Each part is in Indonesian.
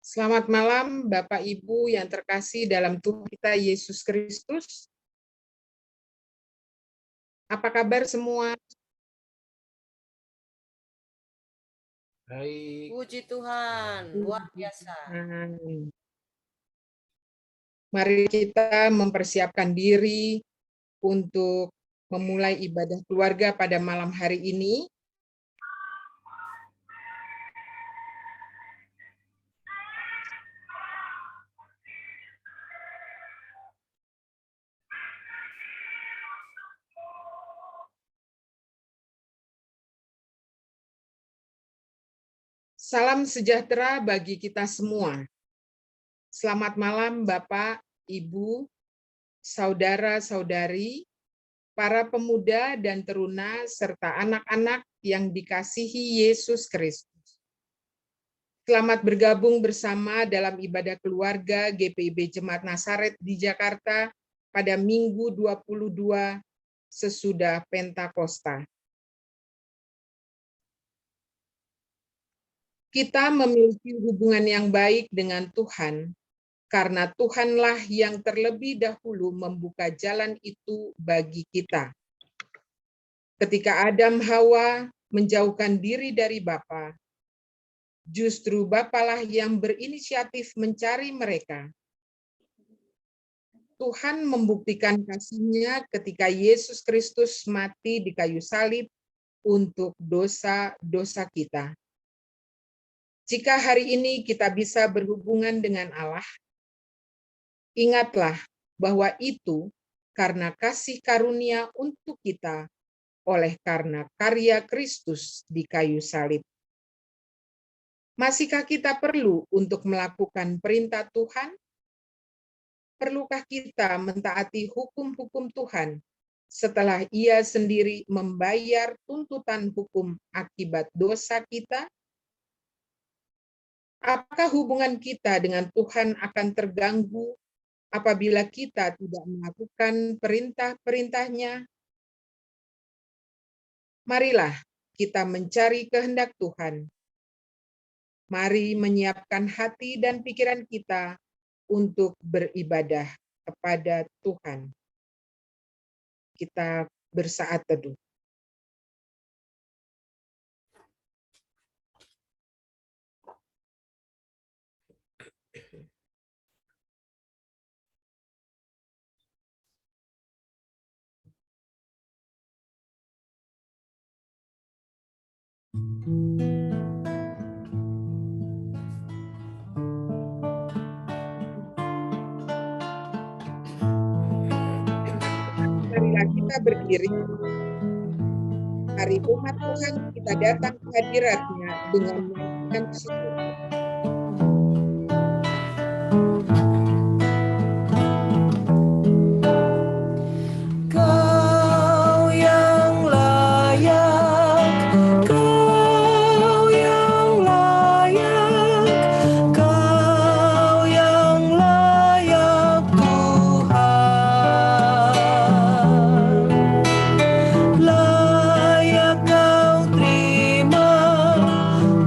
Selamat malam, Bapak Ibu yang terkasih dalam Tuhan kita Yesus Kristus. Apa kabar semua? Baik. Puji Tuhan, luar biasa. Mari kita mempersiapkan diri untuk memulai ibadah keluarga pada malam hari ini. Salam sejahtera bagi kita semua. Selamat malam Bapak, Ibu, saudara-saudari, para pemuda dan teruna, serta anak-anak yang dikasihi Yesus Kristus. Selamat bergabung bersama dalam ibadah keluarga GPIB Jemaat Nazaret di Jakarta pada Minggu 22 sesudah Pentakosta. Kita memiliki hubungan yang baik dengan Tuhan, karena Tuhanlah yang terlebih dahulu membuka jalan itu bagi kita. Ketika Adam Hawa menjauhkan diri dari Bapa, justru Bapalah yang berinisiatif mencari mereka. Tuhan membuktikan kasih-Nya ketika Yesus Kristus mati di kayu salib untuk dosa-dosa kita. Jika hari ini kita bisa berhubungan dengan Allah, ingatlah bahwa itu karena kasih karunia untuk kita oleh karena karya Kristus di kayu salib. Masihkah kita perlu untuk melakukan perintah Tuhan? Perlukah kita mentaati hukum-hukum Tuhan setelah Ia sendiri membayar tuntutan hukum akibat dosa kita? Apakah hubungan kita dengan Tuhan akan terganggu apabila kita tidak melakukan perintah-perintah-Nya? Marilah kita mencari kehendak Tuhan. Mari menyiapkan hati dan pikiran kita untuk beribadah kepada Tuhan. Kita bersaat teduh. Marilah kita berdiri. Hari umat Tuhan kita datang ke hadirat-Nya dengan menyanyikan syukur.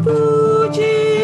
Puji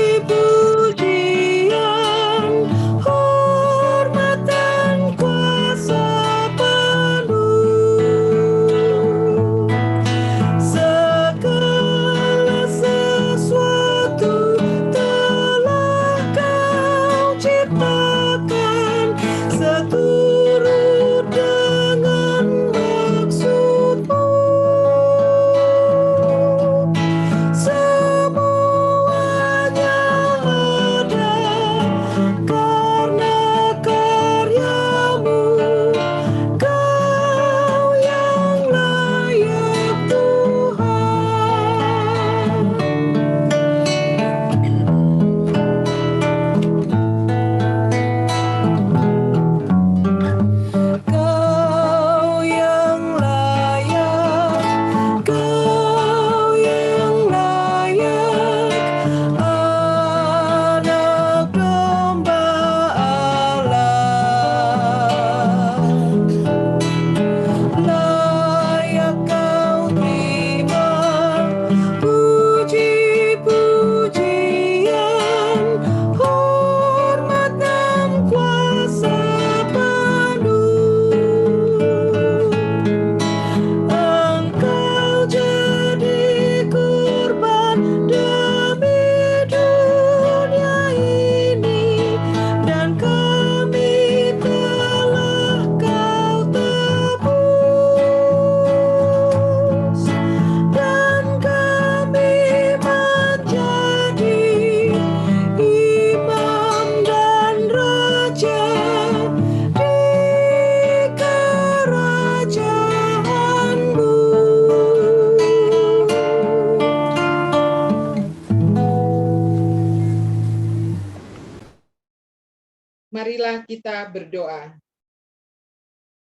Marilah kita berdoa.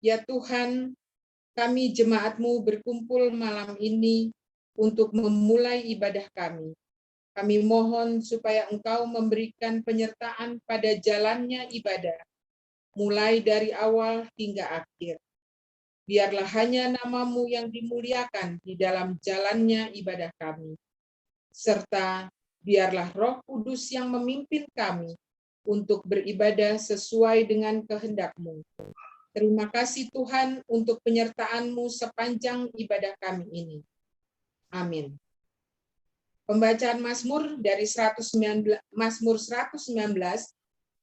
Ya Tuhan, kami jemaat-Mu berkumpul malam ini untuk memulai ibadah kami. Kami mohon supaya Engkau memberikan penyertaan pada jalannya ibadah, mulai dari awal hingga akhir. Biarlah hanya nama-Mu yang dimuliakan di dalam jalannya ibadah kami. Serta biarlah Roh Kudus yang memimpin kami untuk beribadah sesuai dengan kehendak-Mu. Terima kasih Tuhan untuk penyertaan-Mu sepanjang ibadah kami ini. Amin. Pembacaan Mazmur dari Mazmur 119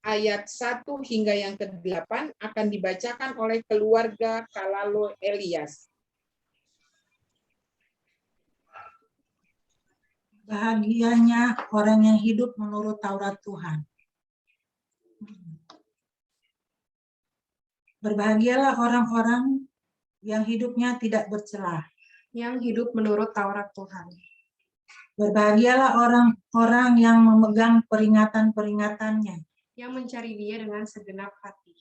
ayat 1 hingga yang ke-8 akan dibacakan oleh keluarga Kalalo Elias. Bahagianya orang yang hidup menurut Taurat Tuhan. Berbahagialah orang-orang yang hidupnya tidak bercelah, yang hidup menurut Taurat Tuhan. Berbahagialah orang-orang yang memegang peringatan-peringatannya, yang mencari Dia dengan segenap hati,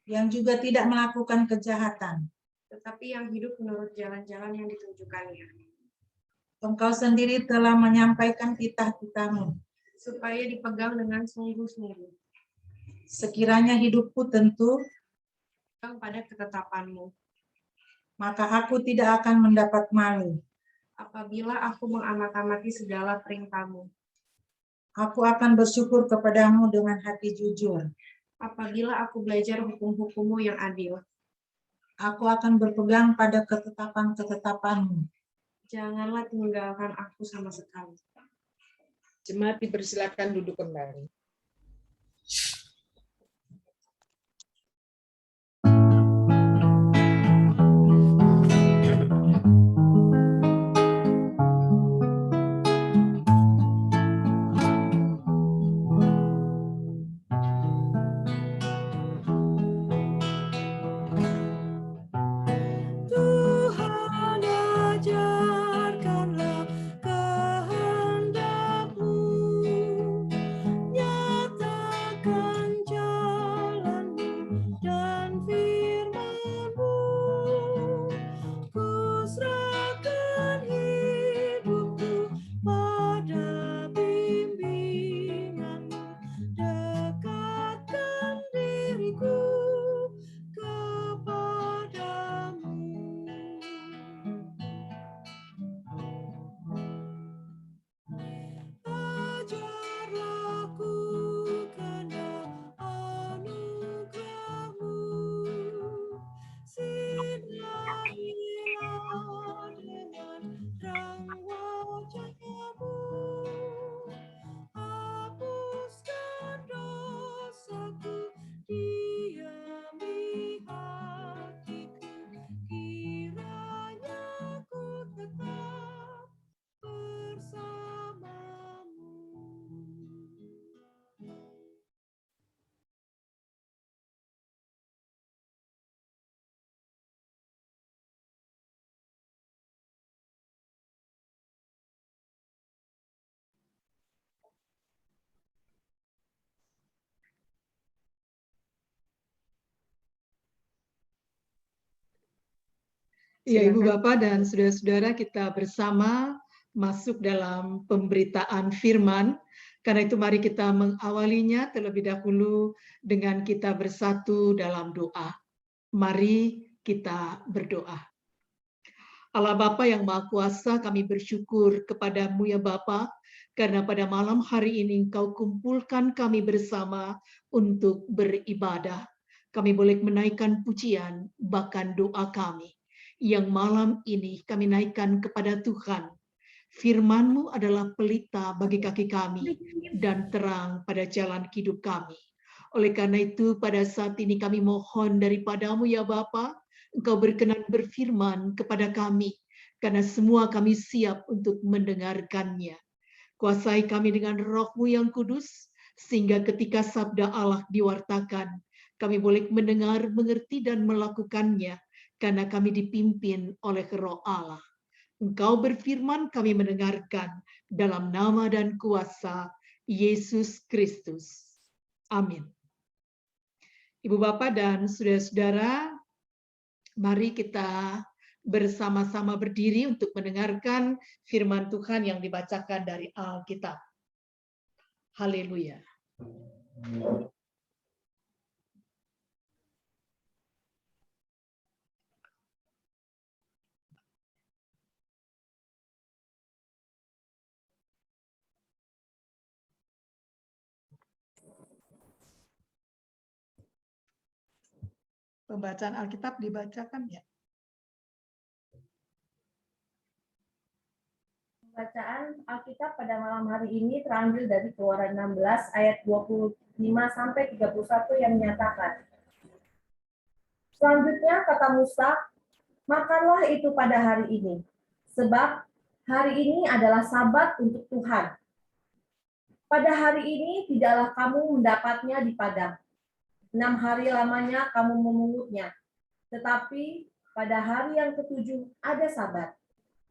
yang juga tidak melakukan kejahatan, tetapi yang hidup menurut jalan-jalan yang ditunjukkannya. Engkau sendiri telah menyampaikan titah-titah-Mu, supaya dipegang dengan sungguh-sungguh. Sekiranya hidupku tentu, Pada ketetapan-Mu, maka aku tidak akan mendapat malu. apabila aku mengamat-amati segala perintah-Mu, Aku akan bersyukur kepadamu dengan hati jujur. apabila aku belajar hukum-hukum-Mu yang adil. Aku akan berpegang pada ketetapan-ketetapan-Mu. Janganlah tinggalkan aku sama sekali. Jemaat dipersilakan duduk kembali. Ya, Ibu Bapak dan saudara-saudara, kita bersama masuk dalam pemberitaan firman. Karena itu mari kita mengawalinya terlebih dahulu dengan kita bersatu dalam doa. Mari kita berdoa. Allah Bapa yang Maha Kuasa, kami bersyukur kepadamu ya Bapa, karena pada malam hari ini Engkau kumpulkan kami bersama untuk beribadah. Kami boleh menaikkan pujian, bahkan doa kami. Yang malam ini kami naikkan kepada Tuhan. Firman-Mu adalah pelita bagi kaki kami dan terang pada jalan hidup kami. Oleh karena itu pada saat ini kami mohon daripada-Mu ya Bapa, Engkau berkenan berfirman kepada kami, karena semua kami siap untuk mendengarkannya. Kuasai kami dengan Roh-Mu yang kudus, sehingga ketika sabda Allah diwartakan, kami boleh mendengar, mengerti, dan melakukannya, karena kami dipimpin oleh Roh Allah. Engkau berfirman, kami mendengarkan dalam nama dan kuasa Yesus Kristus. Amin. Ibu Bapak dan saudara-saudara, mari kita bersama-sama berdiri untuk mendengarkan firman Tuhan yang dibacakan dari Alkitab. Haleluya. Pembacaan Alkitab dibacakan ya. Bacaan Alkitab pada malam hari ini terambil dari Keluaran 16 ayat 25 sampai 31 yang menyatakan, selanjutnya kata Musa, makanlah itu pada hari ini, sebab hari ini adalah Sabat untuk Tuhan. Pada hari ini tidaklah kamu mendapatnya di padang. 6 hari lamanya kamu memungutnya, tetapi pada hari yang ketujuh ada Sabat.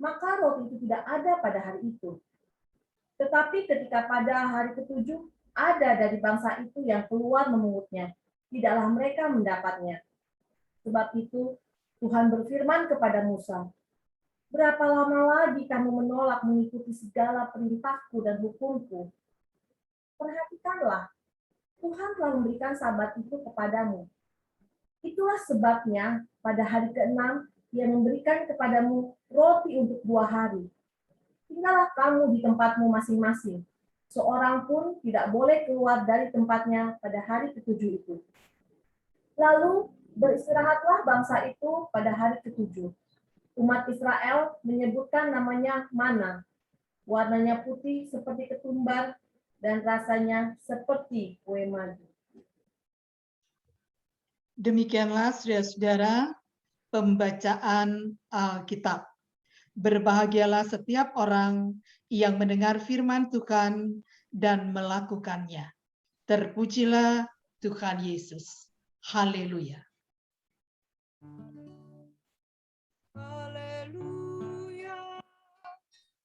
Maka roti itu tidak ada pada hari itu. Tetapi ketika pada hari ketujuh ada dari bangsa itu yang keluar memungutnya, tidaklah mereka mendapatnya. Sebab itu Tuhan berfirman kepada Musa, berapa lama lagi kamu menolak mengikuti segala perintahku dan hukumku? Perhatikanlah, Tuhan telah memberikan Sabat itu kepadamu. Itulah sebabnya pada hari ke-6 Dia memberikan kepadamu roti untuk 2 hari. Tinggallah kamu di tempatmu masing-masing. Seorang pun tidak boleh keluar dari tempatnya pada hari ke-7 itu. Lalu beristirahatlah bangsa itu pada hari ke-7. Umat Israel menyebutkan namanya mana. Warnanya putih seperti ketumbar dan rasanya seperti kue madu. Demikianlah saudara-saudara pembacaan Alkitab. Berbahagialah setiap orang yang mendengar firman Tuhan dan melakukannya. Terpujilah Tuhan Yesus. Haleluya. Haleluya.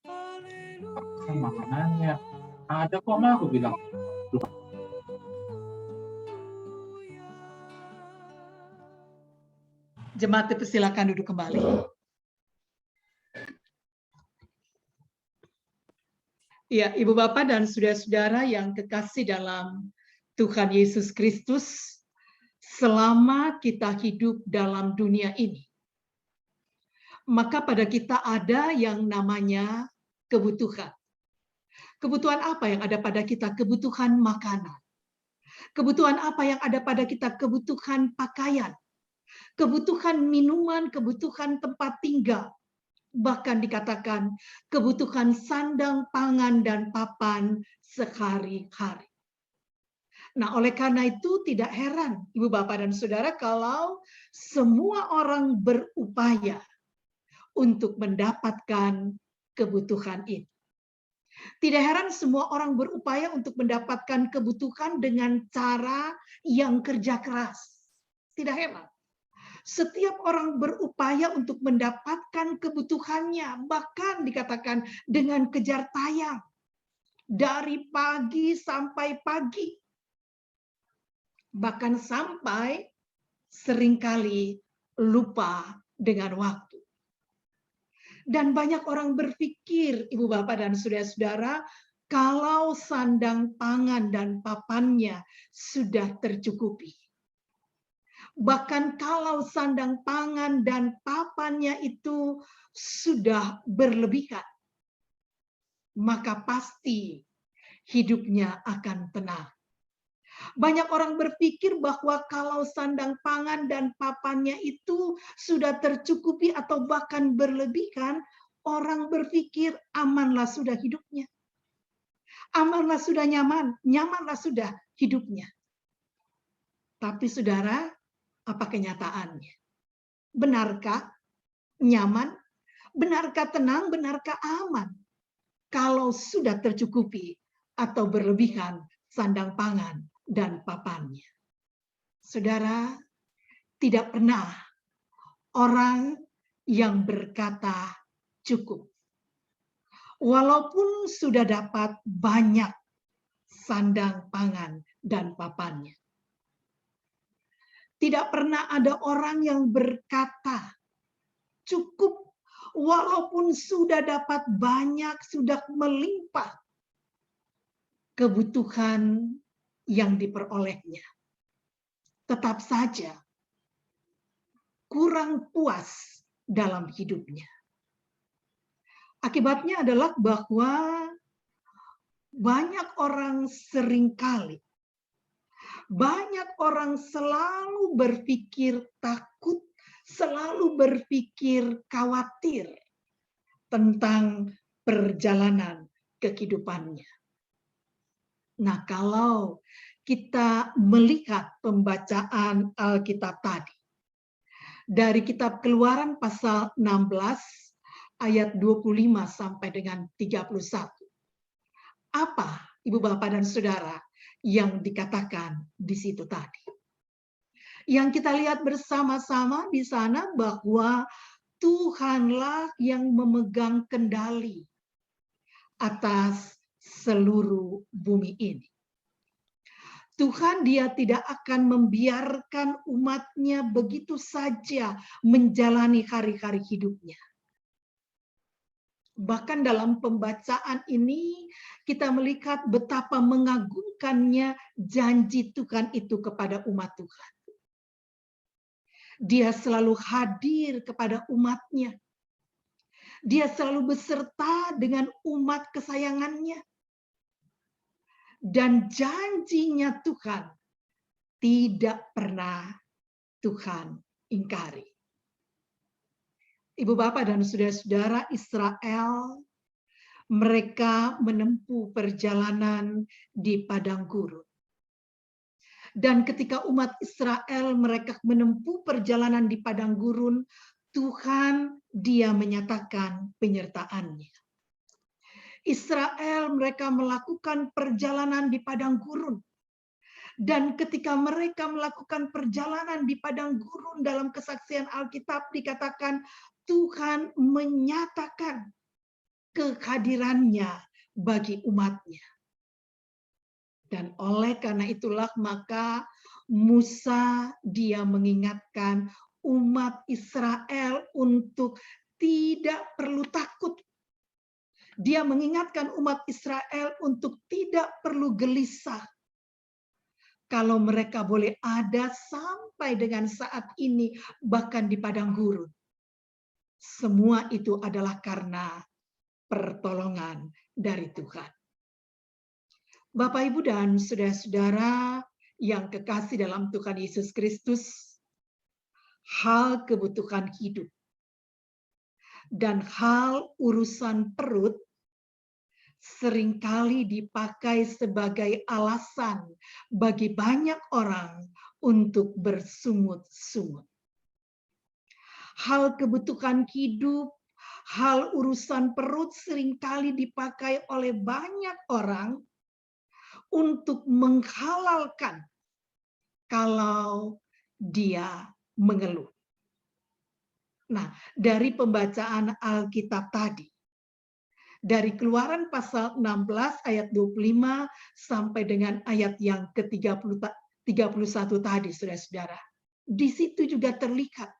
Haleluya. Makanannya ada kok, mah aku bilang. Jemaat dipersilakan duduk kembali. Ya, Ibu Bapak dan saudara-saudara yang kekasih dalam Tuhan Yesus Kristus, selama kita hidup dalam dunia ini, maka pada kita ada yang namanya kebutuhan. Kebutuhan apa yang ada pada kita? Kebutuhan makanan. Kebutuhan apa yang ada pada kita? Kebutuhan pakaian. Kebutuhan minuman, kebutuhan tempat tinggal. Bahkan dikatakan kebutuhan sandang, pangan, dan papan sehari-hari. Nah, oleh karena itu tidak heran, Ibu Bapak dan Saudara, kalau semua orang berupaya untuk mendapatkan kebutuhan ini. Tidak heran semua orang berupaya untuk mendapatkan kebutuhan dengan cara yang kerja keras. Tidak heran. Setiap orang berupaya untuk mendapatkan kebutuhannya, bahkan dikatakan dengan kejar tayang. Dari pagi sampai pagi. Bahkan sampai seringkali lupa dengan waktu. Dan banyak orang berpikir, Ibu Bapak dan saudara-saudara, kalau sandang pangan dan papannya sudah tercukupi. Bahkan kalau sandang pangan dan papannya itu sudah berlebihan, maka pasti hidupnya akan tenang. Banyak orang berpikir bahwa kalau sandang pangan dan papannya itu sudah tercukupi atau bahkan berlebihan, orang berpikir amanlah sudah hidupnya. Amanlah sudah nyaman, nyamanlah sudah hidupnya. Tapi saudara, apa kenyataannya? Benarkah nyaman? Benarkah tenang? Benarkah aman? Kalau sudah tercukupi atau berlebihan sandang pangan dan papannya. Saudara, tidak pernah orang yang berkata cukup. Walaupun sudah dapat banyak sandang pangan dan papannya. Tidak pernah ada orang yang berkata, cukup walaupun sudah dapat banyak, sudah melimpah kebutuhan yang diperolehnya. Tetap saja kurang puas dalam hidupnya. Akibatnya adalah bahwa banyak orang seringkali, banyak orang selalu berpikir takut, selalu berpikir khawatir tentang perjalanan kehidupannya. Nah, kalau kita melihat pembacaan Alkitab tadi, dari kitab Keluaran pasal 16 ayat 25 sampai dengan 31. Apa Ibu Bapak dan Saudara yang dikatakan di situ tadi? Yang kita lihat bersama-sama di sana bahwa Tuhanlah yang memegang kendali atas seluruh bumi ini. Tuhan dia tidak akan membiarkan umatnya begitu saja menjalani hari-hari hidupnya. Bahkan dalam pembacaan ini kita melihat betapa mengagumkannya janji Tuhan itu kepada umat Tuhan. Dia selalu hadir kepada umatnya. Dia selalu beserta dengan umat kesayangannya. Dan janjinya Tuhan tidak pernah Tuhan ingkari. Ibu Bapak dan saudara-saudara Israel, mereka menempuh perjalanan di padang gurun. Dan ketika umat Israel mereka menempuh perjalanan di padang gurun, Tuhan dia menyatakan penyertaannya. Israel mereka melakukan perjalanan di padang gurun. Dan ketika mereka melakukan perjalanan di padang gurun dalam kesaksian Alkitab dikatakan Tuhan menyatakan kehadirannya bagi umatnya. Dan oleh karena itulah maka Musa dia mengingatkan umat Israel untuk tidak perlu takut. Dia mengingatkan umat Israel untuk tidak perlu gelisah. Kalau mereka boleh ada sampai dengan saat ini, bahkan di padang gurun. Semua itu adalah karena pertolongan dari Tuhan. Bapak, Ibu, dan saudara-saudara yang kekasih dalam Tuhan Yesus Kristus, hal kebutuhan hidup dan hal urusan perut seringkali dipakai sebagai alasan bagi banyak orang untuk bersungut-sungut. Hal kebutuhan hidup, hal urusan perut seringkali dipakai oleh banyak orang untuk menghalalkan kalau dia mengeluh. Nah, dari pembacaan Alkitab tadi, dari Keluaran pasal 16 ayat 25 sampai dengan ayat yang ke-31 tadi, saudara-saudara. Di situ juga terlihat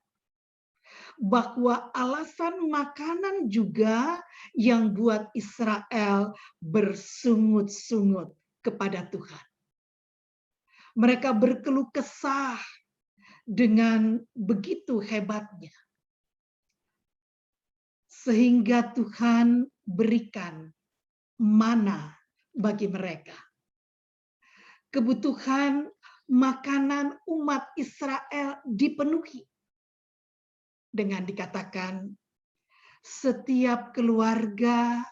bahwa alasan makanan juga yang buat Israel bersungut-sungut kepada Tuhan. Mereka berkeluh kesah dengan begitu hebatnya. Sehingga Tuhan berikan mana bagi mereka. Kebutuhan makanan umat Israel dipenuhi. Dengan dikatakan, setiap keluarga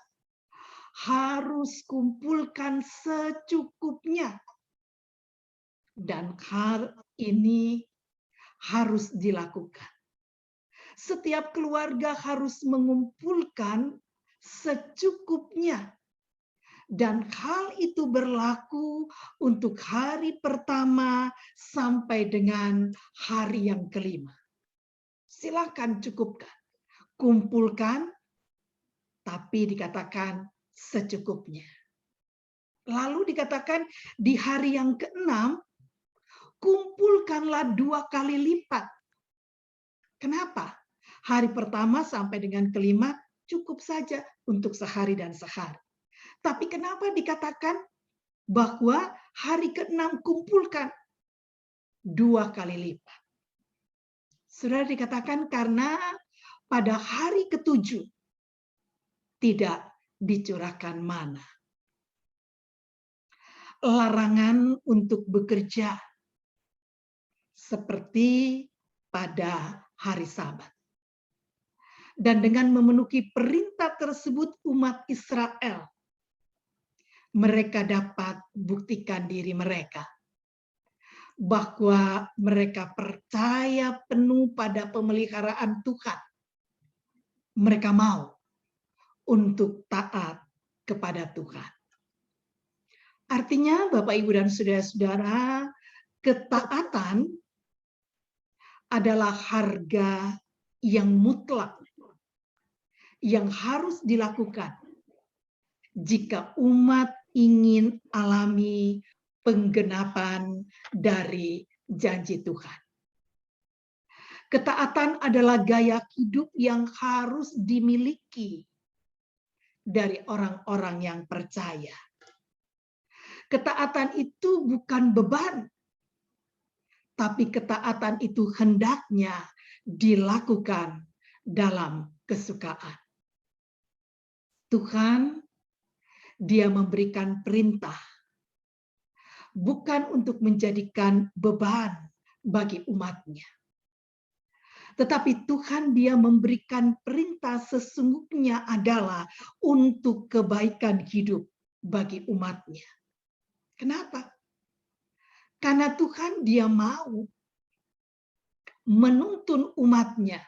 harus kumpulkan secukupnya. Dan hal ini harus dilakukan. Setiap keluarga harus mengumpulkan secukupnya. Dan hal itu berlaku untuk hari pertama sampai dengan hari yang kelima. Silakan cukupkan, kumpulkan, tapi dikatakan secukupnya. Lalu dikatakan di hari yang keenam, kumpulkanlah 2 kali lipat. Kenapa? Hari pertama sampai dengan kelima cukup saja untuk sehari dan sehari. Tapi kenapa dikatakan bahwa hari ke-6 kumpulkan 2 kali lipat? Sudah dikatakan karena pada hari ke-7 tidak dicurahkan mana. Larangan untuk bekerja seperti pada hari Sabat. Dan dengan memenuhi perintah tersebut umat Israel, mereka dapat buktikan diri mereka bahwa mereka percaya penuh pada pemeliharaan Tuhan. Mereka mau untuk taat kepada Tuhan. Artinya Bapak, Ibu, dan saudara-saudara, ketaatan adalah harga yang mutlak yang harus dilakukan jika umat ingin alami penggenapan dari janji Tuhan. Ketaatan adalah gaya hidup yang harus dimiliki dari orang-orang yang percaya. Ketaatan itu bukan beban, tapi ketaatan itu hendaknya dilakukan dalam kesukaan. Tuhan, Dia memberikan perintah, bukan untuk menjadikan beban bagi umatnya. Tetapi Tuhan, Dia memberikan perintah sesungguhnya adalah untuk kebaikan hidup bagi umatnya. Kenapa? Karena Tuhan, Dia mau menuntun umatnya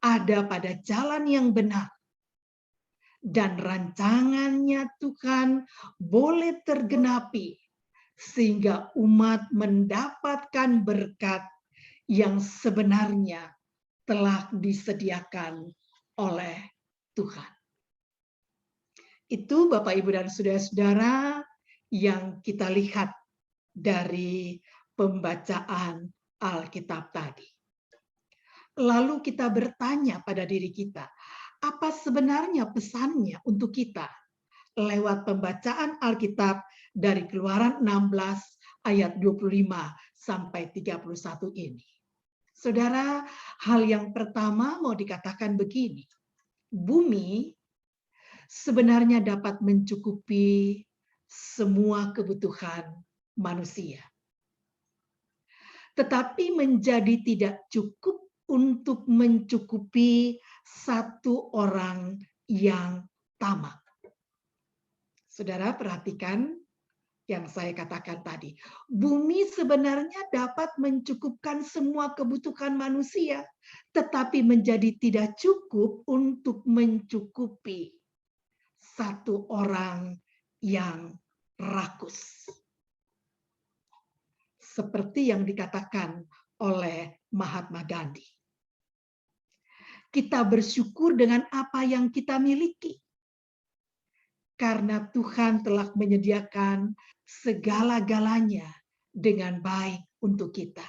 ada pada jalan yang benar. Dan rancangannya Tuhan boleh tergenapi sehingga umat mendapatkan berkat yang sebenarnya telah disediakan oleh Tuhan. Itu Bapak, Ibu, dan saudara-saudara yang kita lihat dari pembacaan Alkitab tadi. Lalu kita bertanya pada diri kita, apa sebenarnya pesannya untuk kita lewat pembacaan Alkitab dari Keluaran 16 ayat 25 sampai 31 ini? Saudara, hal yang pertama mau dikatakan begini. Bumi sebenarnya dapat mencukupi semua kebutuhan manusia. Tetapi menjadi tidak cukup untuk mencukupi satu orang yang tamak. Saudara perhatikan yang saya katakan tadi. Bumi sebenarnya dapat mencukupkan semua kebutuhan manusia, tetapi menjadi tidak cukup untuk mencukupi satu orang yang rakus. Seperti yang dikatakan oleh Mahatma Gandhi. Kita bersyukur dengan apa yang kita miliki. Karena Tuhan telah menyediakan segala-galanya dengan baik untuk kita.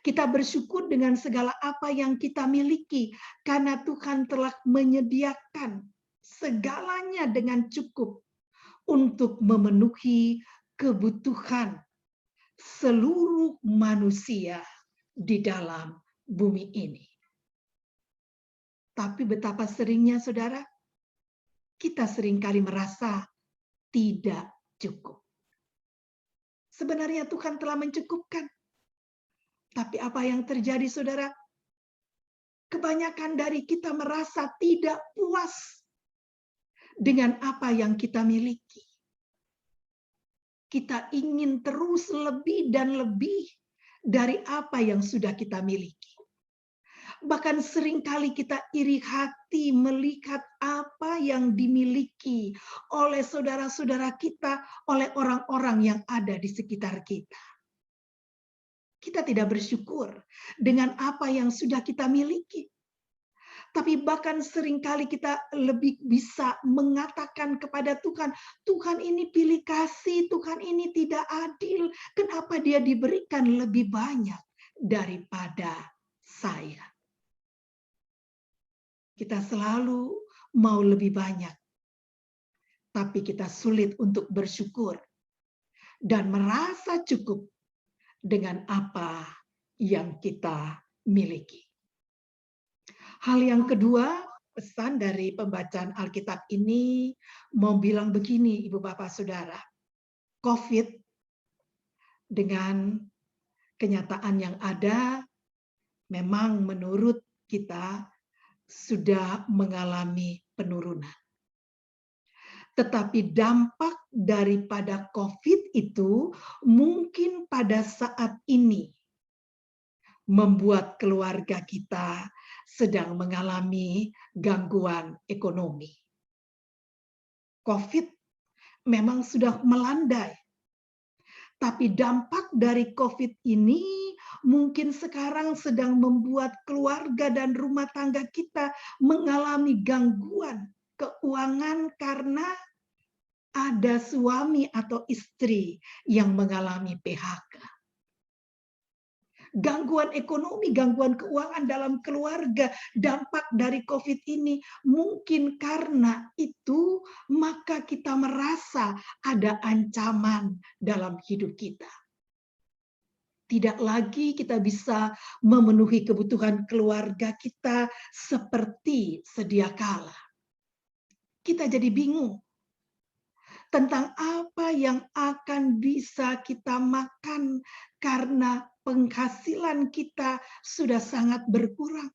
Kita bersyukur dengan segala apa yang kita miliki. Karena Tuhan telah menyediakan segalanya dengan cukup untuk memenuhi kebutuhan seluruh manusia di dalam bumi ini. Tapi betapa seringnya, saudara, kita seringkali merasa tidak cukup. Sebenarnya Tuhan telah mencukupkan. Tapi apa yang terjadi, saudara? Kebanyakan dari kita merasa tidak puas dengan apa yang kita miliki. Kita ingin terus lebih dan lebih dari apa yang sudah kita miliki. Bahkan seringkali kita iri hati melihat apa yang dimiliki oleh saudara-saudara kita, oleh orang-orang yang ada di sekitar kita. Kita tidak bersyukur dengan apa yang sudah kita miliki. Tapi bahkan seringkali kita lebih bisa mengatakan kepada Tuhan, Tuhan ini pilih kasih, Tuhan ini tidak adil. Kenapa dia diberikan lebih banyak daripada saya? Kita selalu mau lebih banyak, tapi kita sulit untuk bersyukur dan merasa cukup dengan apa yang kita miliki. Hal yang kedua, pesan dari pembacaan Alkitab ini mau bilang begini, Ibu Bapak Saudara. COVID dengan kenyataan yang ada memang menurut kita sudah mengalami penurunan. Tetapi dampak daripada COVID itu mungkin pada saat ini membuat keluarga kita sedang mengalami gangguan ekonomi. COVID memang sudah melandai, tapi dampak dari COVID ini mungkin sekarang sedang membuat keluarga dan rumah tangga kita mengalami gangguan keuangan karena ada suami atau istri yang mengalami PHK. Gangguan ekonomi, gangguan keuangan dalam keluarga, dampak dari COVID ini mungkin karena itu maka kita merasa ada ancaman dalam hidup kita. Tidak lagi kita bisa memenuhi kebutuhan keluarga kita seperti sedia kala. Kita jadi bingung tentang apa yang akan bisa kita makan karena penghasilan kita sudah sangat berkurang.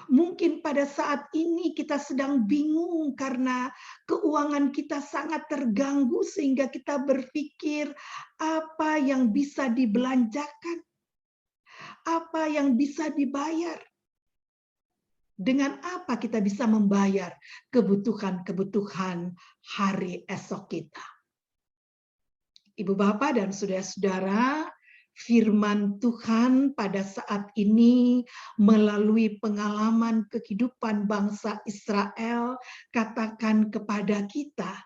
Mungkin pada saat ini kita sedang bingung karena keuangan kita sangat terganggu sehingga kita berpikir apa yang bisa dibelanjakan, apa yang bisa dibayar. Dengan apa kita bisa membayar kebutuhan-kebutuhan hari esok kita. Ibu Bapak dan saudara-saudara, firman Tuhan pada saat ini melalui pengalaman kehidupan bangsa Israel katakan kepada kita,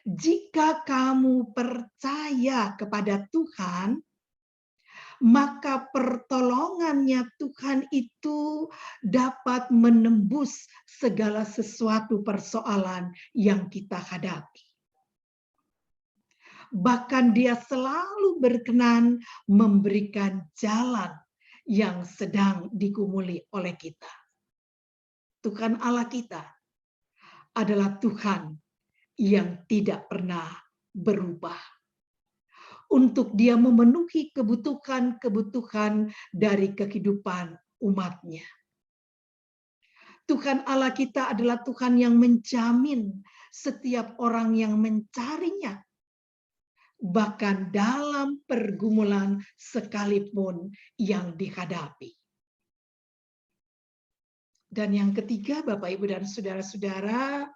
jika kamu percaya kepada Tuhan, maka pertolongannya Tuhan itu dapat menembus segala sesuatu persoalan yang kita hadapi. Bahkan dia selalu berkenan memberikan jalan yang sedang digumuli oleh kita. Tuhan Allah kita adalah Tuhan yang tidak pernah berubah. Untuk dia memenuhi kebutuhan-kebutuhan dari kehidupan umatnya. Tuhan Allah kita adalah Tuhan yang menjamin setiap orang yang mencarinya. Bahkan dalam pergumulan sekalipun yang dihadapi. Dan yang ketiga, Bapak, Ibu, dan saudara-saudara,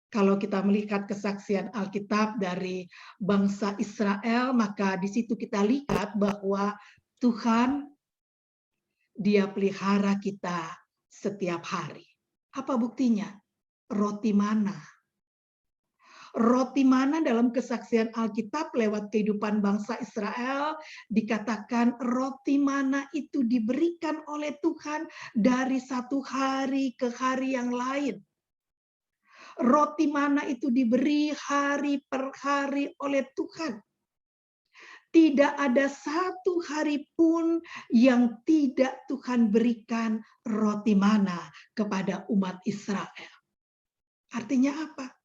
kalau kita melihat kesaksian Alkitab dari bangsa Israel, maka di situ kita lihat bahwa Tuhan, dia pelihara kita setiap hari. Apa buktinya? Roti mana? Roti mana dalam kesaksian Alkitab lewat kehidupan bangsa Israel dikatakan roti mana itu diberikan oleh Tuhan dari satu hari ke hari yang lain. Roti mana itu diberi hari per hari oleh Tuhan. Tidak ada satu hari pun yang tidak Tuhan berikan roti mana kepada umat Israel. Artinya apa?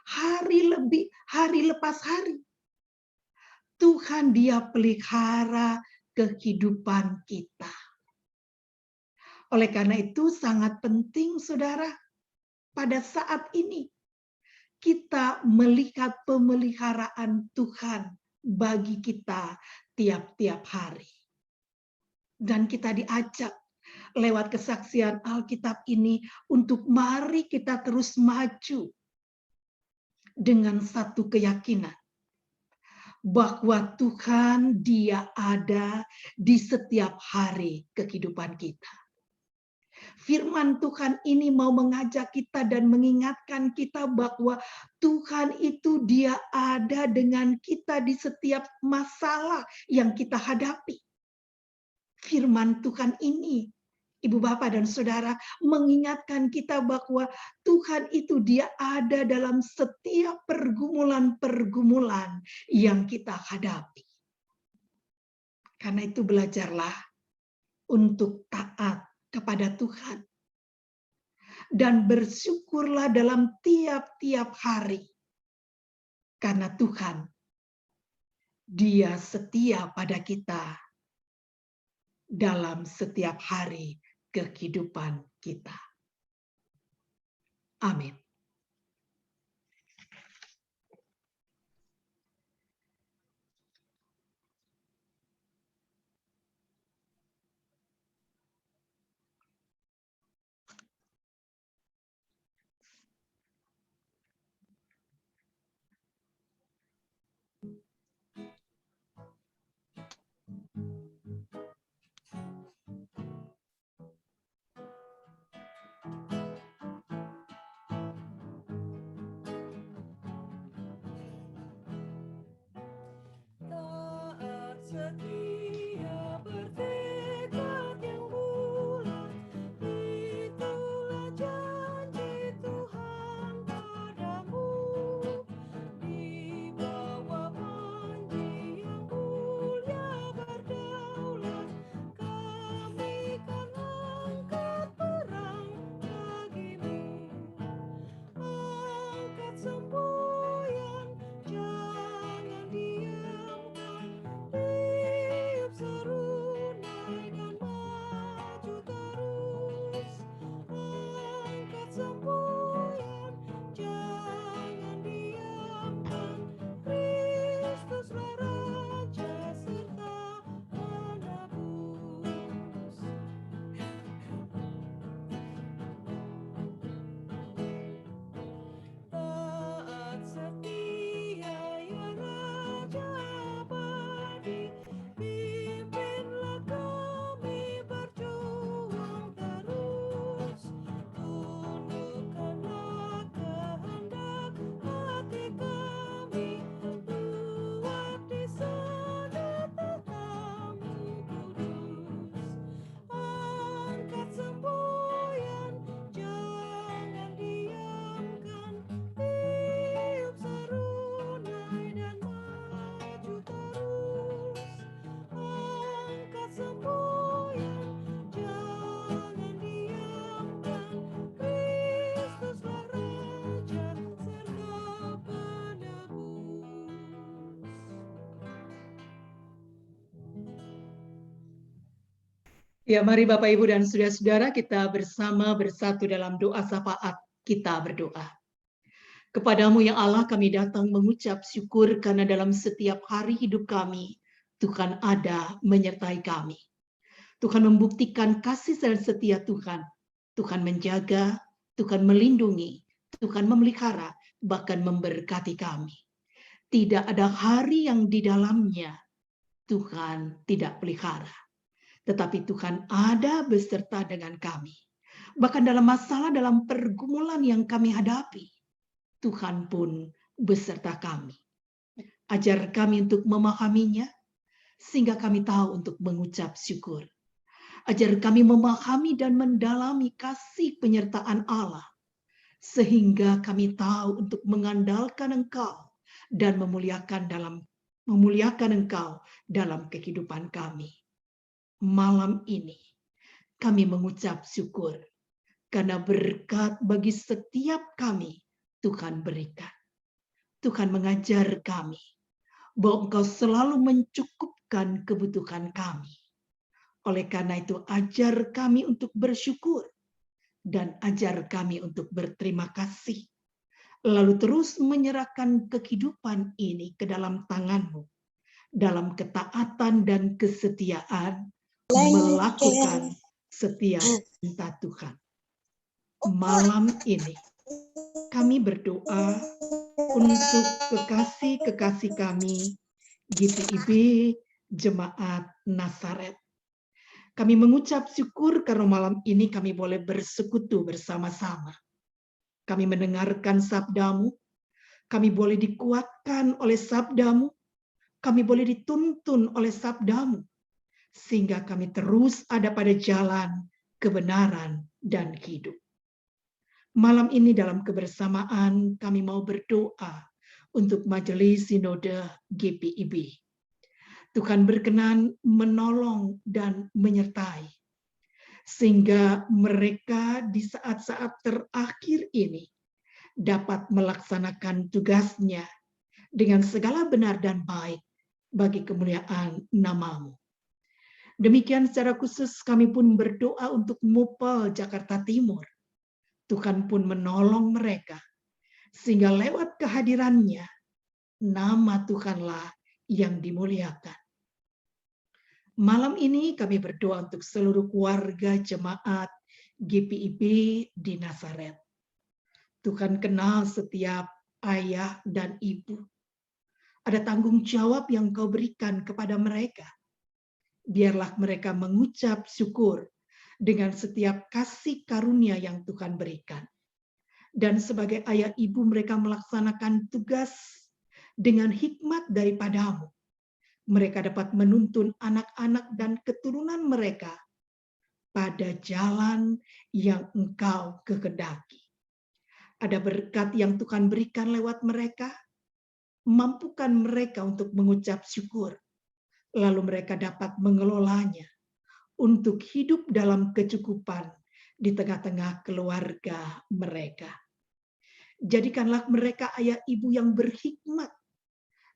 Hari lepas hari. Tuhan dia pelihara kehidupan kita. Oleh karena itu sangat penting, saudara, pada saat ini kita melihat pemeliharaan Tuhan bagi kita tiap-tiap hari. Dan kita diajak lewat kesaksian Alkitab ini untuk mari kita terus maju dengan satu keyakinan bahwa Tuhan dia ada di setiap hari kehidupan kita. firman Tuhan ini mau mengajak kita dan mengingatkan kita bahwa Tuhan itu Dia ada dengan kita di setiap masalah yang kita hadapi. Firman Tuhan ini, Ibu Bapak dan Saudara, mengingatkan kita bahwa Tuhan itu Dia ada dalam setiap pergumulan-pergumulan yang kita hadapi. Karena itu belajarlah untuk taat kepada Tuhan. Dan bersyukurlah dalam tiap-tiap hari. Karena Tuhan, Dia setia pada kita dalam setiap hari kehidupan kita. Amin. Taat setia bertekad yang bulat, itulah janji Tuhan padamu. Di bawah panji yang mulia berdaulat, kami kan angkat perang bagimu. Angkat semboyan, jangan diamkan, tiup serunai dan maju terus. Angkat semboyan, jangan diamkan, Kristuslah Raja serta penebus. Taat setia ya Raja abadi, pimpinlah kami berjuang terus. Tundukkanlah kehendak hati kami, buat di sana tatamu kudus. Angkat semboyan, jangan diamkan, tiup serunai dan maju terus. Angkat semboyan, jangan diamkan, Kristuslah Raja serta penebus. Ya, mari Bapak, Ibu, dan saudara-saudara kita bersama bersatu dalam doa syafaat. Kita berdoa. Kepadamu ya Allah kami datang mengucap syukur karena dalam setiap hari hidup kami, Tuhan ada menyertai kami. Tuhan membuktikan kasih dan setia Tuhan. Tuhan menjaga, Tuhan melindungi, Tuhan memelihara, bahkan memberkati kami. Tidak ada hari yang di dalamnya Tuhan tidak pelihara. Tetapi Tuhan ada beserta dengan kami. Bahkan dalam masalah, dalam pergumulan yang kami hadapi, Tuhan pun beserta kami. Ajar kami untuk memahaminya, sehingga kami tahu untuk mengucap syukur. Ajar kami memahami dan mendalami kasih penyertaan Allah, sehingga kami tahu untuk mengandalkan Engkau dan memuliakan Engkau dalam kehidupan kami. Malam ini kami mengucap syukur karena berkat bagi setiap kami Tuhan berikan. Tuhan mengajar kami bahwa Engkau selalu mencukupkan kebutuhan kami. Oleh karena itu ajar kami untuk bersyukur dan ajar kami untuk berterima kasih. Lalu terus menyerahkan kehidupan ini ke dalam tangan-Mu. Dalam ketaatan dan kesetiaan melakukan setiap perintah Tuhan. Malam ini kami berdoa untuk kekasih-kekasih kami GPIB Jemaat Nazaret. Kami mengucap syukur karena malam ini kami boleh bersekutu bersama-sama. Kami mendengarkan sabdamu, kami boleh dikuatkan oleh sabdamu, kami boleh dituntun oleh sabdamu, sehingga kami terus ada pada jalan kebenaran dan hidup. Malam ini dalam kebersamaan kami mau berdoa untuk Majelis Sinode GPIB. Tuhan berkenan menolong dan menyertai, sehingga mereka di saat-saat terakhir ini dapat melaksanakan tugasnya dengan segala benar dan baik bagi kemuliaan nama-Mu. Demikian secara khusus kami pun berdoa untuk MUPEL Jakarta Timur. Tuhan pun menolong mereka, sehingga lewat kehadirannya, nama Tuhanlah yang dimuliakan. Malam ini kami berdoa untuk seluruh keluarga jemaat GPIB di Nazaret. Tuhan kenal setiap ayah dan ibu. Ada tanggung jawab yang Kau berikan kepada mereka. Biarlah mereka mengucap syukur dengan setiap kasih karunia yang Tuhan berikan. Dan sebagai ayah ibu mereka melaksanakan tugas dengan hikmat daripada-Mu. Mereka dapat menuntun anak-anak dan keturunan mereka pada jalan yang Engkau kehendaki. Ada berkat yang Tuhan berikan lewat mereka, mampukan mereka untuk mengucap syukur, lalu mereka dapat mengelolanya untuk hidup dalam kecukupan di tengah-tengah keluarga mereka. Jadikanlah mereka ayah ibu yang berhikmat,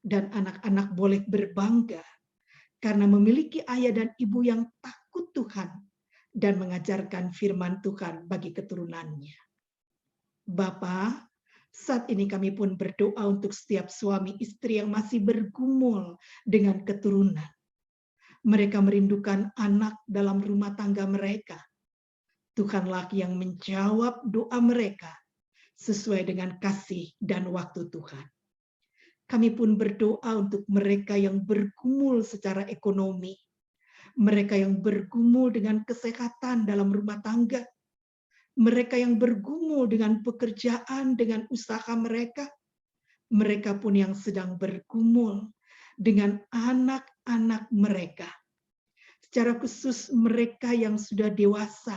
dan anak-anak boleh berbangga karena memiliki ayah dan ibu yang takut Tuhan dan mengajarkan firman Tuhan bagi keturunannya. Bapa, saat ini kami pun berdoa untuk setiap suami istri yang masih bergumul dengan keturunan. Mereka merindukan anak dalam rumah tangga mereka. Tuhanlah yang menjawab doa mereka sesuai dengan kasih dan waktu Tuhan. Kami pun berdoa untuk mereka yang bergumul secara ekonomi, mereka yang bergumul dengan kesehatan dalam rumah tangga, mereka yang bergumul dengan pekerjaan, dengan usaha mereka pun yang sedang bergumul dengan anak-anak mereka. Secara khusus mereka yang sudah dewasa,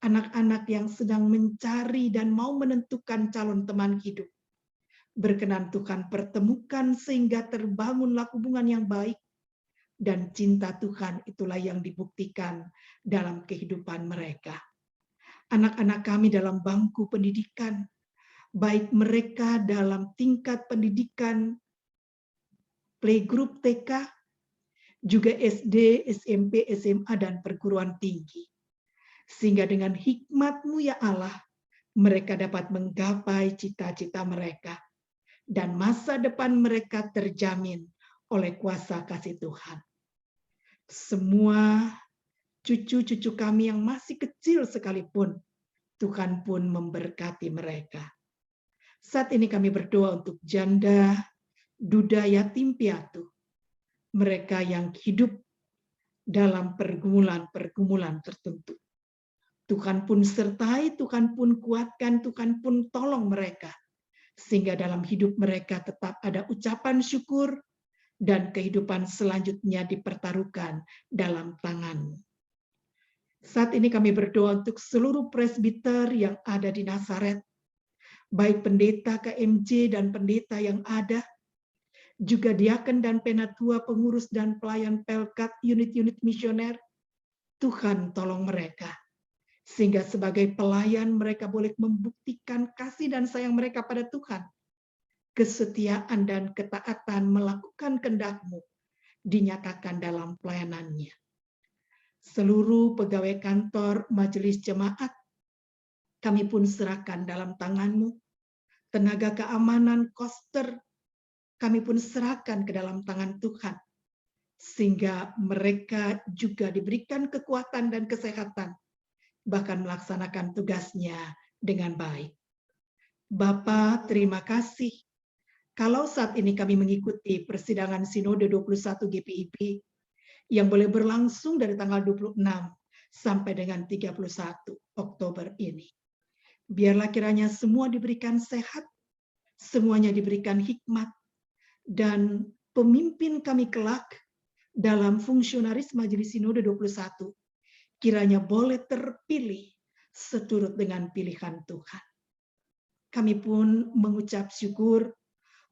anak-anak yang sedang mencari dan mau menentukan calon teman hidup. Berkenan Tuhan pertemukan sehingga terbangunlah hubungan yang baik, dan cinta Tuhan itulah yang dibuktikan dalam kehidupan mereka. Anak-anak kami dalam bangku pendidikan, baik mereka dalam tingkat pendidikan playgroup TK, juga SD, SMP, SMA, dan perguruan tinggi. Sehingga dengan hikmat-Mu ya Allah, mereka dapat menggapai cita-cita mereka. Dan masa depan mereka terjamin oleh kuasa kasih Tuhan. Semua cucu-cucu kami yang masih kecil sekalipun, Tuhan pun memberkati mereka. Saat ini kami berdoa untuk janda, duda, yatim piatu. Mereka yang hidup dalam pergumulan-pergumulan tertentu. Tuhan pun sertai, Tuhan pun kuatkan, Tuhan pun tolong mereka. Sehingga dalam hidup mereka tetap ada ucapan syukur dan kehidupan selanjutnya dipertaruhkan dalam tangan-Mu. Saat ini kami berdoa untuk seluruh presbiter yang ada di Nazaret, baik pendeta KMJ dan pendeta yang ada, juga diaken dan penatua, pengurus dan pelayan Pelkat, unit-unit misioner. Tuhan tolong mereka. Sehingga sebagai pelayan mereka boleh membuktikan kasih dan sayang mereka pada Tuhan. Kesetiaan dan ketaatan melakukan kehendak-Mu dinyatakan dalam pelayanannya. Seluruh pegawai kantor majelis jemaat, kami pun serahkan dalam tangan-Mu. Tenaga keamanan, koster, kami pun serahkan ke dalam tangan Tuhan. Sehingga mereka juga diberikan kekuatan dan kesehatan, bahkan melaksanakan tugasnya dengan baik. Bapa, terima kasih. Kalau saat ini kami mengikuti persidangan Sinode 21 GPIB yang boleh berlangsung dari tanggal 26 sampai dengan 31 Oktober ini. Biarlah kiranya semua diberikan sehat, semuanya diberikan hikmat, dan pemimpin kami kelak dalam fungsionaris Majelis Sinode 21 kiranya boleh terpilih seturut dengan pilihan Tuhan. Kami pun mengucap syukur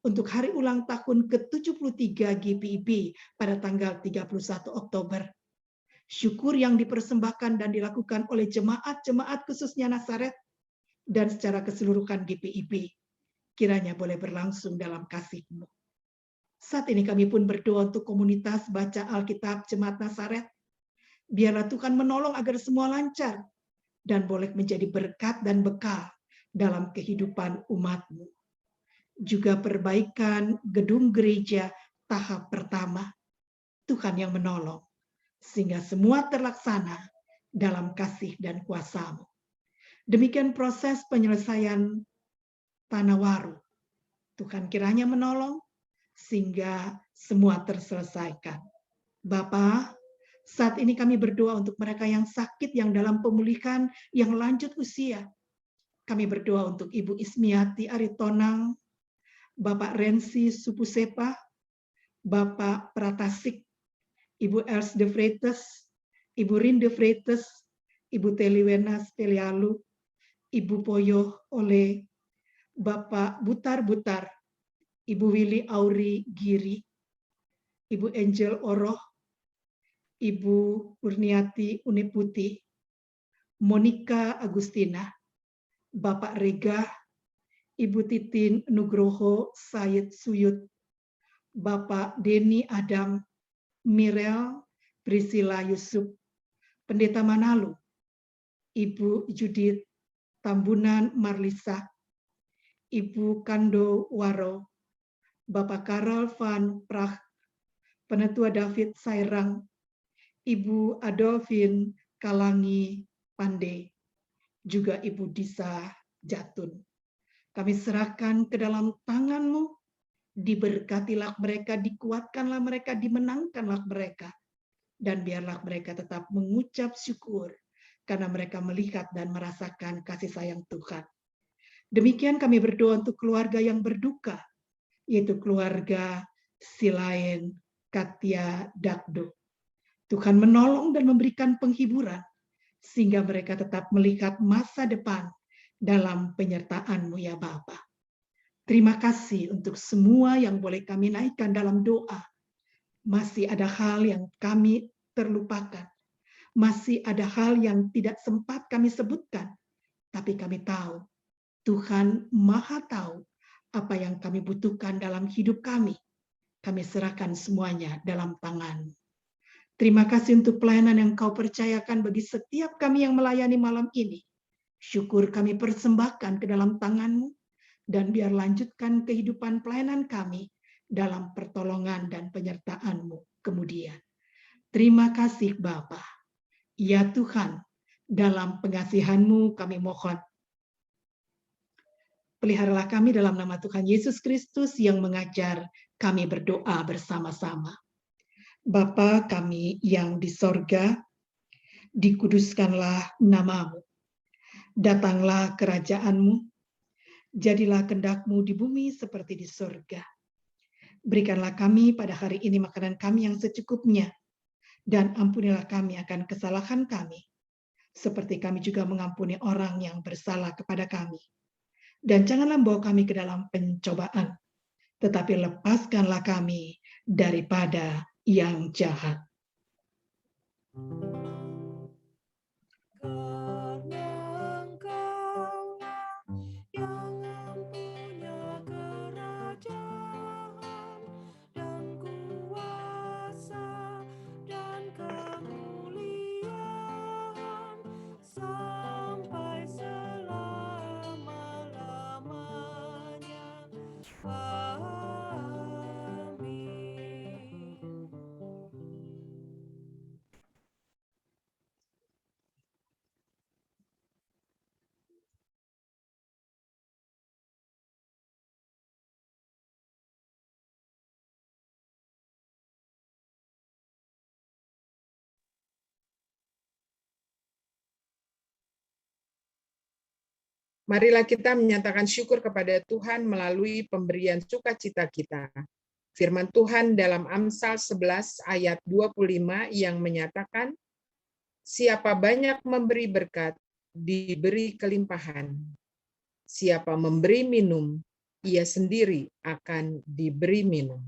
untuk hari ulang tahun ke-73 GPIB pada tanggal 31 Oktober. Syukur yang dipersembahkan dan dilakukan oleh jemaat-jemaat khususnya Nazaret dan secara keseluruhan GPIB kiranya boleh berlangsung dalam kasih-Mu. Saat ini kami pun berdoa untuk komunitas baca Alkitab Jemaat Nazaret. Biarlah Tuhan menolong agar semua lancar dan boleh menjadi berkat dan bekal dalam kehidupan umat-Mu. Juga perbaikan gedung gereja tahap pertama. Tuhan yang menolong, sehingga semua terlaksana dalam kasih dan kuasa-Mu. Demikian proses penyelesaian Tanah Waru. Tuhan kiranya menolong, sehingga semua terselesaikan. Bapa, saat ini kami berdoa untuk mereka yang sakit, yang dalam pemulihan, yang lanjut usia. Kami berdoa untuk Ibu Ismiati Aritonang, Bapak Rensi Supusepa, Bapak Pratasik, Ibu Els de Freites, Ibu Rin de Freites, Ibu Teliwena Stelialu, Ibu Poyo Oleh, Bapak Butar-Butar, Ibu Willy Auri Giri, Ibu Angel Oroh, Ibu Urniati Uniputi, Monica Agustina, Bapak Rega, Ibu Titin Nugroho Sayed Suyut, Bapak Denny Adam, Mirel Priscilla Yusuf, Pendeta Manalu, Ibu Judith Tambunan Marlisa, Ibu Kando Waro, Bapak Karel van Praag, Penetua David Sairang, Ibu Adolfin Kalangi Pandey, juga Ibu Disa Jatun. Kami serahkan ke dalam tangan-Mu, diberkatilah mereka, dikuatkanlah mereka, dimenangkanlah mereka, dan biarlah mereka tetap mengucap syukur karena mereka melihat dan merasakan kasih sayang Tuhan. Demikian kami berdoa untuk keluarga yang berduka, yaitu keluarga Silain Katia Dakdo. Tuhan menolong dan memberikan penghiburan, sehingga mereka tetap melihat masa depan dalam penyertaan-Mu ya Bapa. Terima kasih untuk semua yang boleh kami naikkan dalam doa. Masih ada hal yang kami terlupakan. Masih ada hal yang tidak sempat kami sebutkan. Tapi kami tahu, Tuhan Maha tahu apa yang kami butuhkan dalam hidup kami. Kami serahkan semuanya dalam tangan. Terima kasih untuk pelayanan yang Kau percayakan bagi setiap kami yang melayani malam ini. Syukur kami persembahkan ke dalam tangan-Mu, dan biar lanjutkan kehidupan pelayanan kami dalam pertolongan dan penyertaan-Mu kemudian. Terima kasih Bapa. Ya Tuhan, dalam pengasihan-Mu kami mohon. Peliharalah kami dalam nama Tuhan Yesus Kristus yang mengajar kami berdoa bersama-sama. Bapa kami yang di sorga, dikuduskanlah nama-Mu. Datanglah kerajaan-Mu, jadilah kehendak-Mu di bumi seperti di sorga. Berikanlah kami pada hari ini makanan kami yang secukupnya, dan ampunilah kami akan kesalahan kami, seperti kami juga mengampuni orang yang bersalah kepada kami. Dan janganlah membawa kami ke dalam pencobaan, tetapi lepaskanlah kami daripada yang jahat. Marilah kita menyatakan syukur kepada Tuhan melalui pemberian sukacita kita. Firman Tuhan dalam Amsal 11 ayat 25 yang menyatakan, siapa banyak memberi berkat, diberi kelimpahan. Siapa memberi minum, ia sendiri akan diberi minum.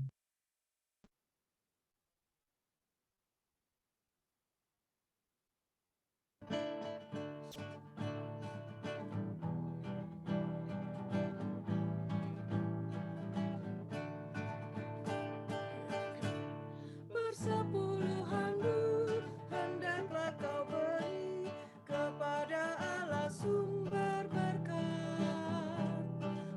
Persepuluhanmu hendaklah kau beri kepada Allah sumber berkat.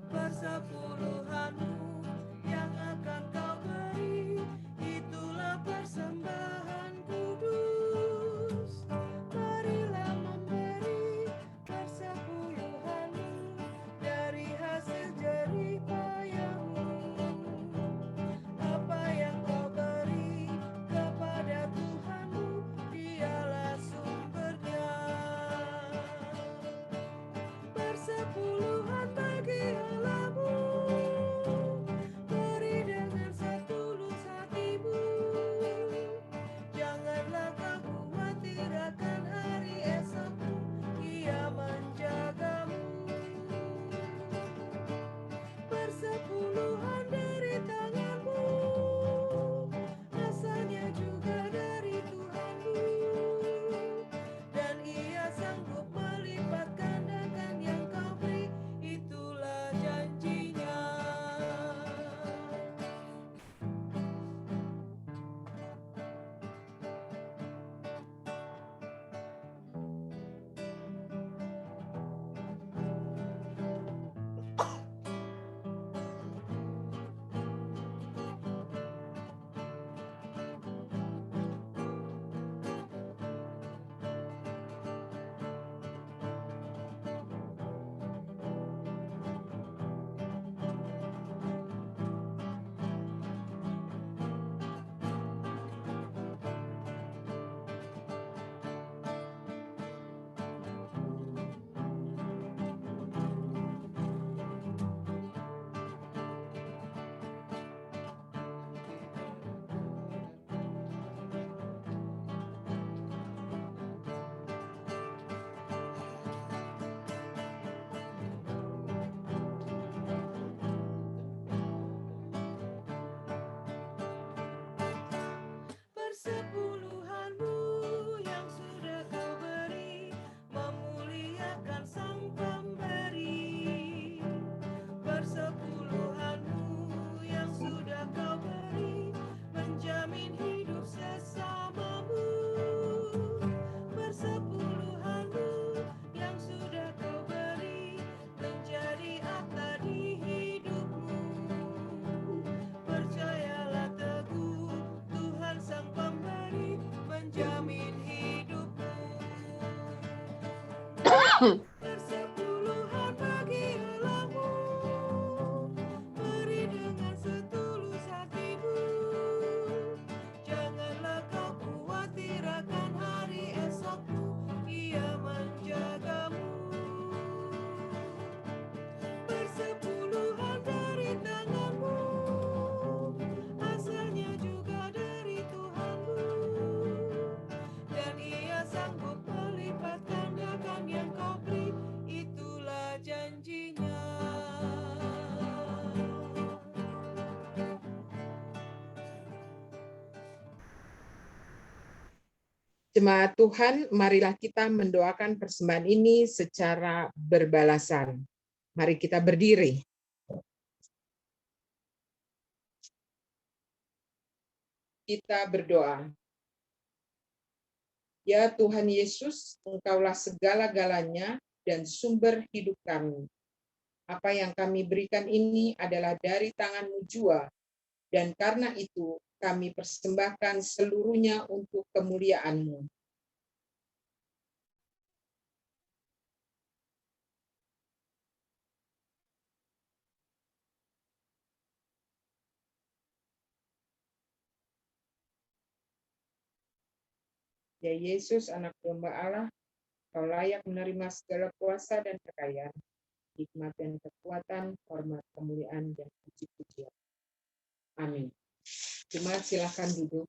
Persepuluhanmu yang akan kau beri, itulah persembahan kudus. Marilah memberi persepuluhanmu dari hasil jerih payahmu. Apa yang kau beri kepada Tuhanmu, dialah sumbernya. Persepuluhan bagi Allahmu, beri dengan setulus hatimu. Janganlah kau khawatir akan hari esokmu, Ia menjagamu. Persepuluhan dari tanganmu, asalnya juga dari Tuhanmu, dan Ia sanggup melipat gandakan yang kau beri, itulah janjinya. Persepuluhanmu yang sudah kau beri, memuliakan Sang Pemberi. Persepuluhanmu yang sudah kau beri, menjamin hidup sesamamu. Persepuluhanmu yang sudah kau beri, menjadi akta di hidupmu. Percayalah teguh, Tuhan Sang Pemberi menjamin hidupmu. Persepuluhan bagi Allahmu, beri dengan setulus hatimu. Janganlah kau khawatir akan hari esokmu, Ia menjagamu. Persepuluhan dari tanganmu, asalnya juga dari Tuhanmu, dan Ia sanggup melipat gandakan yang kau beri, itulah janjinya. Jemaat Tuhan, marilah kita mendoakan persembahan ini secara berbalasan. Mari kita berdiri. Kita berdoa. Ya Tuhan Yesus, Engkaulah segala-galanya dan sumber hidup kami. Apa yang kami berikan ini adalah dari tangan-Mu jua, dan karena itu kami persembahkan seluruhnya untuk kemuliaan-Mu. Ya Yesus, anak domba Allah, Kau layak menerima segala kuasa dan kekayaan. hikmat dan kekuatan, hormat, kemuliaan, dan puji-pujian. Amin. Jemaat silakan duduk.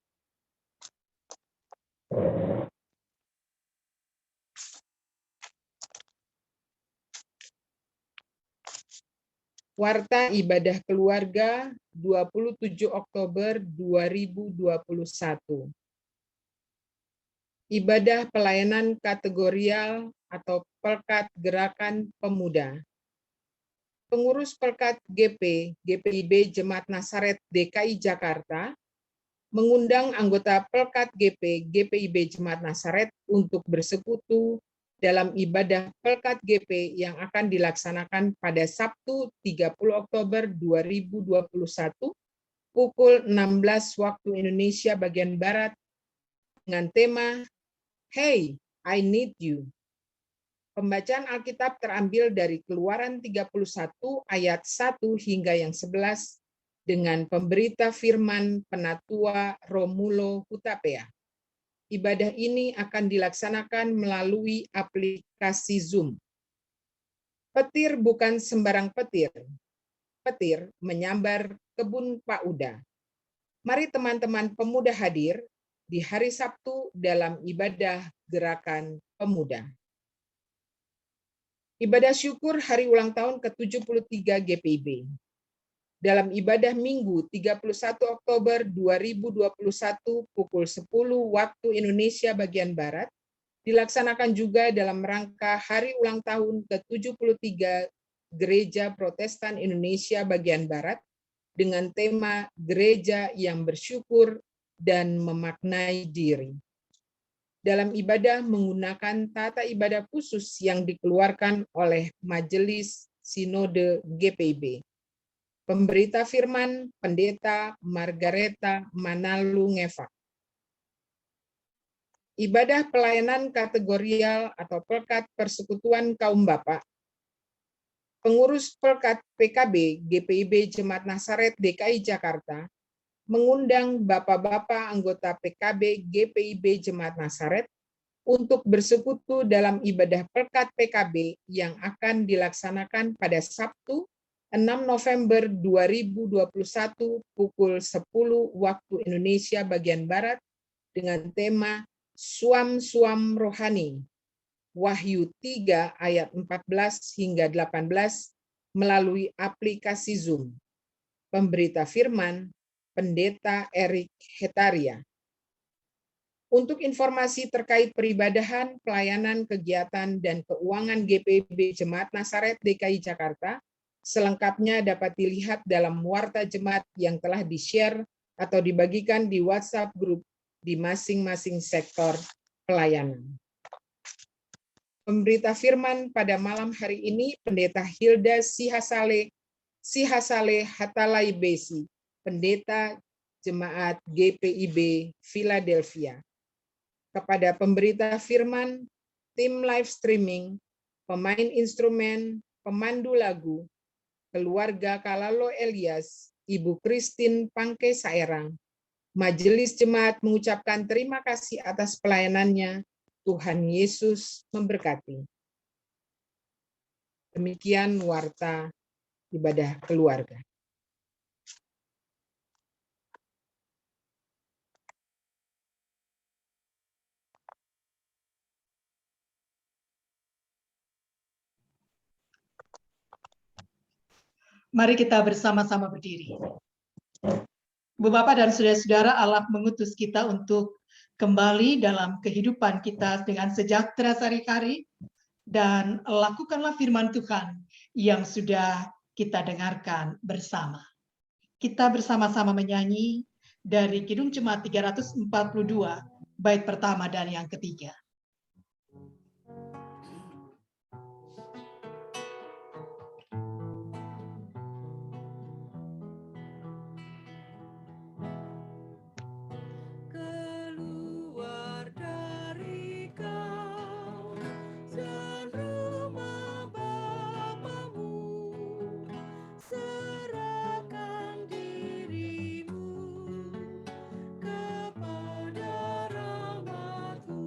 Warta Ibadah Keluarga 27 Oktober 2021. Ibadah pelayanan kategorial atau Pelkat Gerakan Pemuda. Pengurus Pelkat GPIB Jemaat Nasaret DKI Jakarta mengundang anggota Pelkat GPIB Jemaat Nasaret untuk bersekutu dalam ibadah Pelkat GP yang akan dilaksanakan pada Sabtu 30 Oktober 2021 pukul 16 waktu Indonesia bagian Barat dengan tema Hey, I Need You. Pembacaan Alkitab terambil dari Keluaran 31 ayat 1 hingga yang 11 dengan pemberita firman Penatua Romulo Hutapea. Ibadah ini akan dilaksanakan melalui aplikasi Zoom. Petir bukan sembarang petir. Petir menyambar kebun Pak Uda. Mari teman-teman pemuda hadir di hari Sabtu dalam ibadah Gerakan Pemuda. Ibadah syukur hari ulang tahun ke-73 GPIB. Dalam ibadah Minggu 31 Oktober 2021 pukul 10 waktu Indonesia bagian Barat, dilaksanakan juga dalam rangka hari ulang tahun ke-73 Gereja Protestan Indonesia bagian Barat dengan tema Gereja yang Bersyukur dan Memaknai Diri. Dalam ibadah menggunakan tata ibadah khusus yang dikeluarkan oleh Majelis Sinode GPIB. Pemberita firman Pendeta Margareta Manalu Ngefak. Ibadah pelayanan kategorial atau Pelkat Persekutuan Kaum Bapak. Pengurus Pelkat PKB GPIB Jemaat Nasaret DKI Jakarta mengundang bapak-bapak anggota PKB GPIB Jemaat Nasaret untuk bersekutu dalam ibadah Pelkat PKB yang akan dilaksanakan pada Sabtu 6 November 2021 pukul 10 waktu Indonesia bagian Barat dengan tema Suam-Suam Rohani, Wahyu 3 ayat 14 hingga 18 melalui aplikasi Zoom. Pemberita firman, Pendeta Erik Hetaria. Untuk informasi terkait peribadahan, pelayanan, kegiatan, dan keuangan GPIB Jemaat Nasaret DKI Jakarta, selengkapnya dapat dilihat dalam warta jemaat yang telah di-share atau dibagikan di WhatsApp grup di masing-masing sektor pelayanan. Pemberita firman pada malam hari ini, Pendeta Hilda Sihasale Hatalai Besi, Pendeta Jemaat GPIB Philadelphia. Kepada pemberita firman, tim live streaming, pemain instrumen, pemandu lagu, keluarga Kalalo Elias, Ibu Christine Pangke Saerang, Majelis Jemaat mengucapkan terima kasih atas pelayanannya. Tuhan Yesus memberkati. Demikian warta ibadah keluarga. Mari kita bersama-sama berdiri. Bu Bapak dan saudara-saudara, Allah mengutus kita untuk kembali dalam kehidupan kita dengan sejahtera sehari-hari dan lakukanlah firman Tuhan yang sudah kita dengarkan bersama. Kita bersama-sama menyanyi dari Kidung Jemaat 342, bait pertama dan yang ketiga. Keluar dari kau dan rumah Bapamu, serahkan dirimu kepada rahmat-Mu.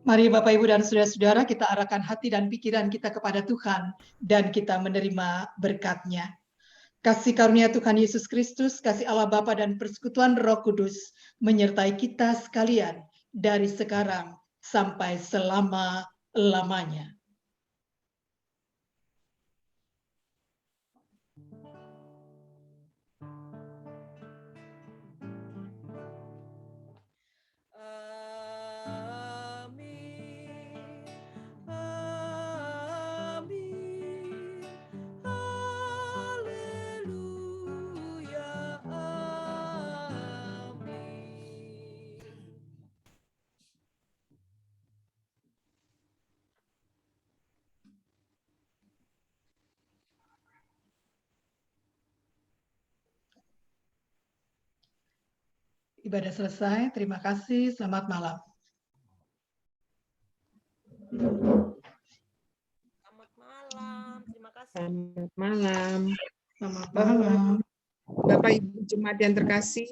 Mari Bapak, Ibu, dan saudara-saudara kita arahkan hati dan pikiran kita kepada Tuhan dan kita menerima berkat-Nya. Kasih karunia Tuhan Yesus Kristus, kasih Allah Bapa dan persekutuan Roh Kudus menyertai kita sekalian dari sekarang sampai selama-lamanya. Amin. Amin. Haleluya. Amin. Ibadah selesai, terima kasih, selamat malam. Selamat malam. Terima kasih. Selamat malam. Selamat malam. Bapak Ibu Jemaat yang terkasih,